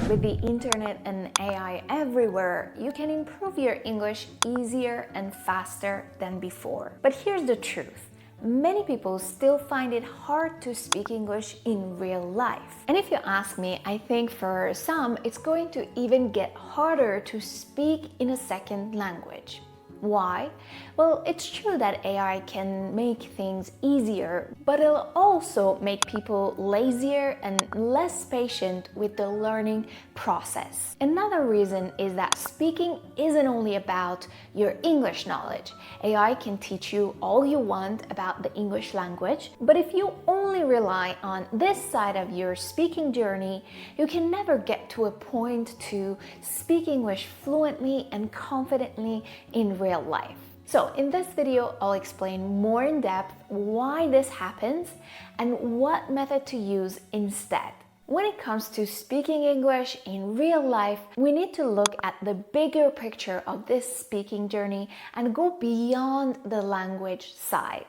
With the internet and AI everywhere, you can improve your English easier and faster than before. But here's the truth. Many people still find it hard to speak English in real life. And if you ask me, I think for some, it's going to even get harder to speak in a second language. Why? Well, it's true that AI can make things easier, but it'll also make people lazier and less patient with the learning process. Another reason is that speaking isn't only about your English knowledge. AI can teach you all you want about the English language, but if you only rely on this side of your speaking journey, you can never get to a point to speak English fluently and confidently in real life. So in this video, I'll explain more in depth why this happens and what method to use instead. When it comes to speaking English in real life, we need to look at the bigger picture of this speaking journey and go beyond the language side.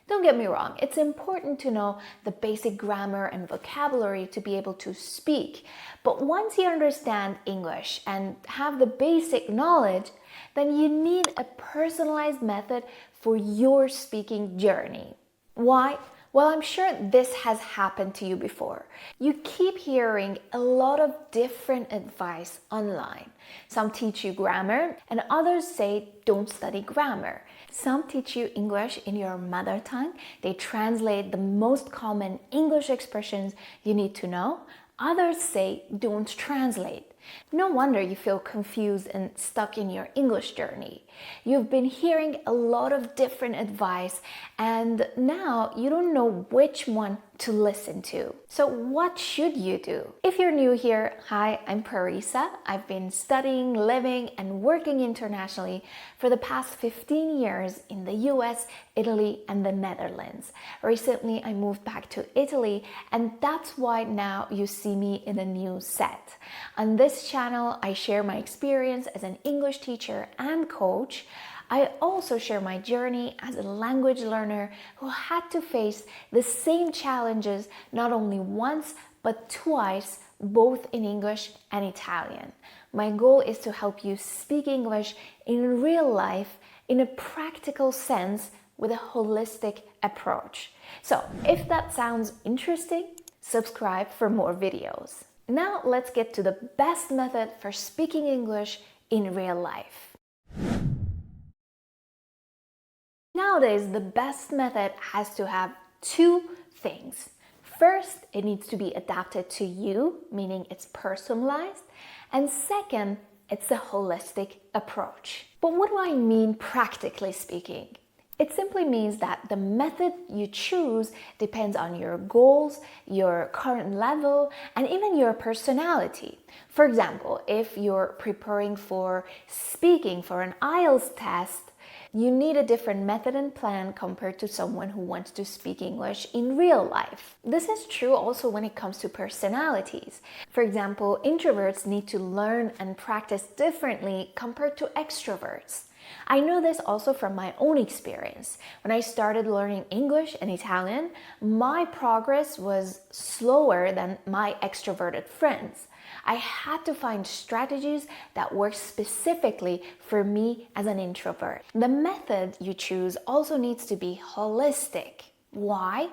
Don't get me wrong, it's important to know the basic grammar and vocabulary to be able to speak. But once you understand English and have the basic knowledge, then you need a personalized method for your speaking journey. Why? Well, I'm sure this has happened to you before. You keep hearing a lot of different advice online. Some teach you grammar and others say don't study grammar. Some teach you English in your mother tongue. They translate the most common English expressions you need to know. Others say don't translate. No wonder you feel confused and stuck in your English journey. You've been hearing a lot of different advice and now you don't know which one to listen to. So what should you do? If you're new here, hi, I'm Parisa. I've been studying, living, and working internationally for the past 15 years in the U.S., Italy, and the Netherlands. Recently, I moved back to Italy, and that's why now you see me in a new set. On this channel, I share my experience as an English teacher and coach. I also share my journey as a language learner who had to face the same challenges not only once but twice, both in English and Italian. My goal is to help you speak English in real life in a practical sense with a holistic approach. So if that sounds interesting, subscribe for more videos. Now let's get to the best method for speaking English in real life. Nowadays, the best method has to have two things. First, it needs to be adapted to you, meaning it's personalized. And second, it's a holistic approach. But what do I mean practically speaking? It simply means that the method you choose depends on your goals, your current level, and even your personality. For example, if you're preparing for speaking for an IELTS test, you need a different method and plan compared to someone who wants to speak English in real life. This is true also when it comes to personalities. For example, introverts need to learn and practice differently compared to extroverts. I know this also from my own experience. When I started learning English and Italian, my progress was slower than my extroverted friends. I had to find strategies that work specifically for me as an introvert. The method you choose also needs to be holistic. Why?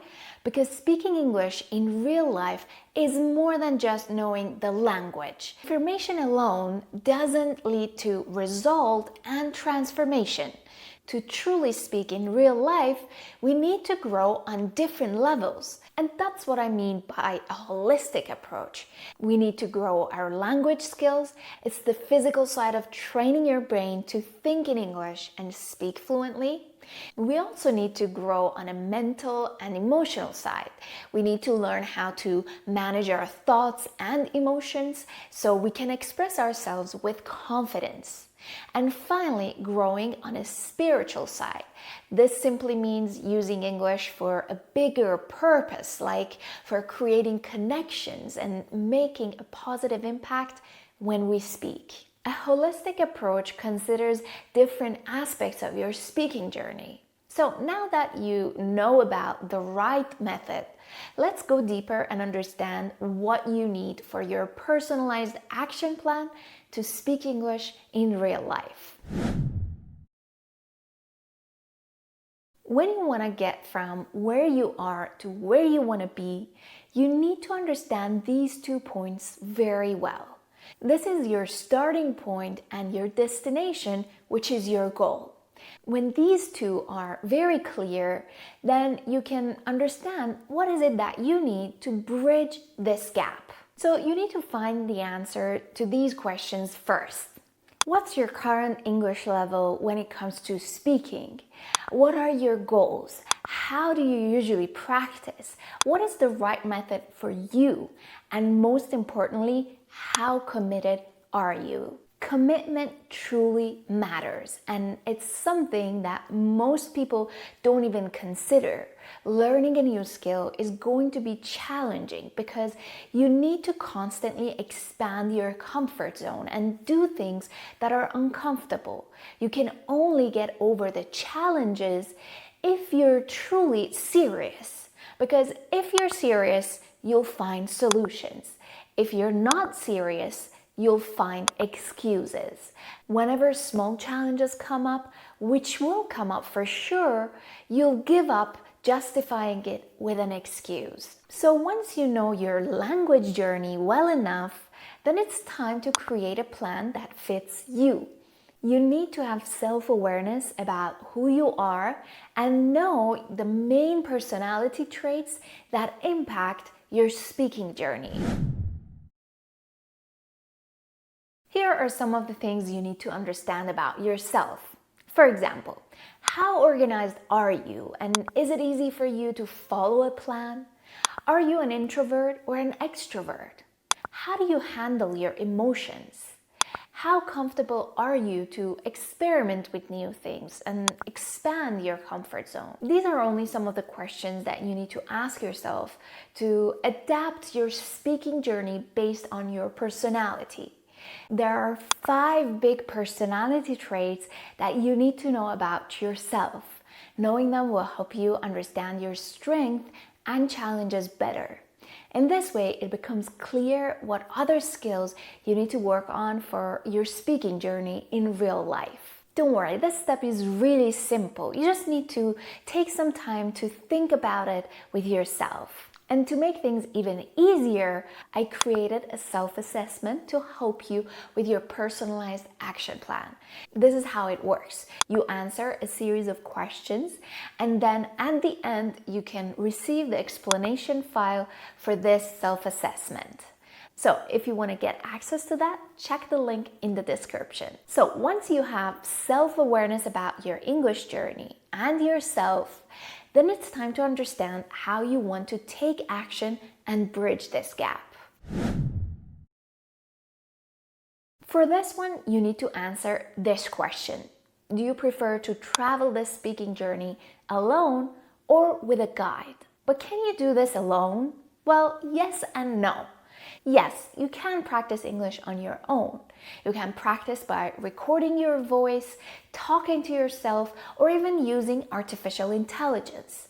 Because speaking English in real life is more than just knowing the language. Information alone doesn't lead to result and transformation. To truly speak in real life, we need to grow on different levels. And that's what I mean by a holistic approach. We need to grow our language skills. It's the physical side of training your brain to think in English and speak fluently. We also need to grow on a mental and emotional side. We need to learn how to manage our thoughts and emotions so we can express ourselves with confidence. And finally, growing on a spiritual side. This simply means using English for a bigger purpose, like for creating connections and making a positive impact when we speak. A holistic approach considers different aspects of your speaking journey. So now that you know about the right method, let's go deeper and understand what you need for your personalized action plan to speak English in real life. When you want to get from where you are to where you want to be, you need to understand these 2 points very well. This is your starting point and your destination, which is your goal. When these two are very clear, then you can understand what is it that you need to bridge this gap. So you need to find the answer to these questions first. What's your current English level when it comes to speaking? What are your goals? How do you usually practice? What is the right method for you? And most importantly, how committed are you? Commitment truly matters, and it's something that most people don't even consider. Learning a new skill is going to be challenging because you need to constantly expand your comfort zone and do things that are uncomfortable. You can only get over the challenges if you're truly serious, because if you're serious, you'll find solutions. If you're not serious, you'll find excuses. Whenever small challenges come up, which will come up for sure, you'll give up justifying it with an excuse. So once you know your language journey well enough, then it's time to create a plan that fits you. You need to have self-awareness about who you are and know the main personality traits that impact your speaking journey. Here are some of the things you need to understand about yourself. For example, how organized are you, and is it easy for you to follow a plan? Are you an introvert or an extrovert? How do you handle your emotions? How comfortable are you to experiment with new things and expand your comfort zone? These are only some of the questions that you need to ask yourself to adapt your speaking journey based on your personality. There are 5 big personality traits that you need to know about yourself. Knowing them will help you understand your strengths and challenges better. In this way, it becomes clear what other skills you need to work on for your speaking journey in real life. Don't worry, this step is really simple. You just need to take some time to think about it with yourself. And to make things even easier, I created a self-assessment to help you with your personalized action plan. This is how it works. You answer a series of questions, and then at the end, you can receive the explanation file for this self-assessment. So if you want to get access to that, check the link in the description. So once you have self-awareness about your English journey and yourself, then it's time to understand how you want to take action and bridge this gap. For this one, you need to answer this question. Do you prefer to travel this speaking journey alone or with a guide? But can you do this alone? Well, yes and no. Yes, you can practice English on your own. You can practice by recording your voice, talking to yourself, or even using artificial intelligence.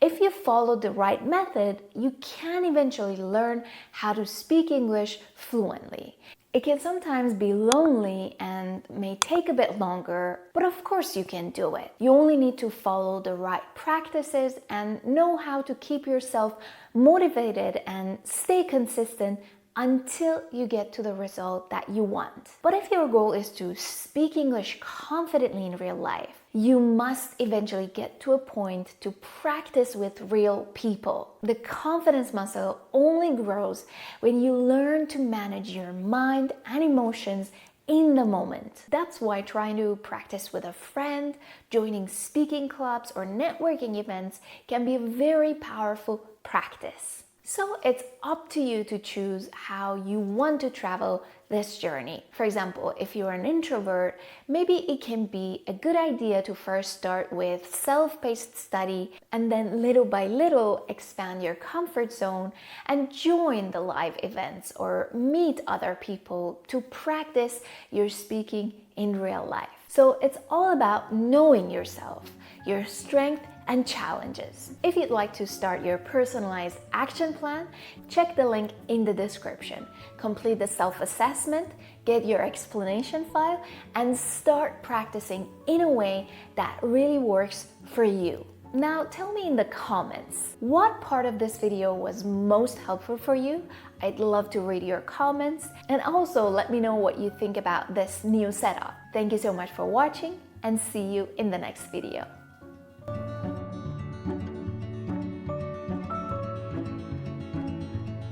If you follow the right method, you can eventually learn how to speak English fluently. It can sometimes be lonely and may take a bit longer, but of course you can do it. You only need to follow the right practices and know how to keep yourself motivated and stay consistent until you get to the result that you want. But if your goal is to speak English confidently in real life, you must eventually get to a point to practice with real people. The confidence muscle only grows when you learn to manage your mind and emotions in the moment. That's why trying to practice with a friend, joining speaking clubs or networking events can be a very powerful practice. So it's up to you to choose how you want to travel this journey. For example, if you're an introvert, maybe it can be a good idea to first start with self-paced study and then little by little expand your comfort zone and join the live events or meet other people to practice your speaking in real life. So it's all about knowing yourself, your strength and challenges. If you'd like to start your personalized action plan, check the link in the description. Complete the self-assessment, get your explanation file, and start practicing in a way that really works for you. Now tell me in the comments, what part of this video was most helpful for you? I'd love to read your comments, and also let me know what you think about this new setup. Thank you so much for watching, and see you in the next video.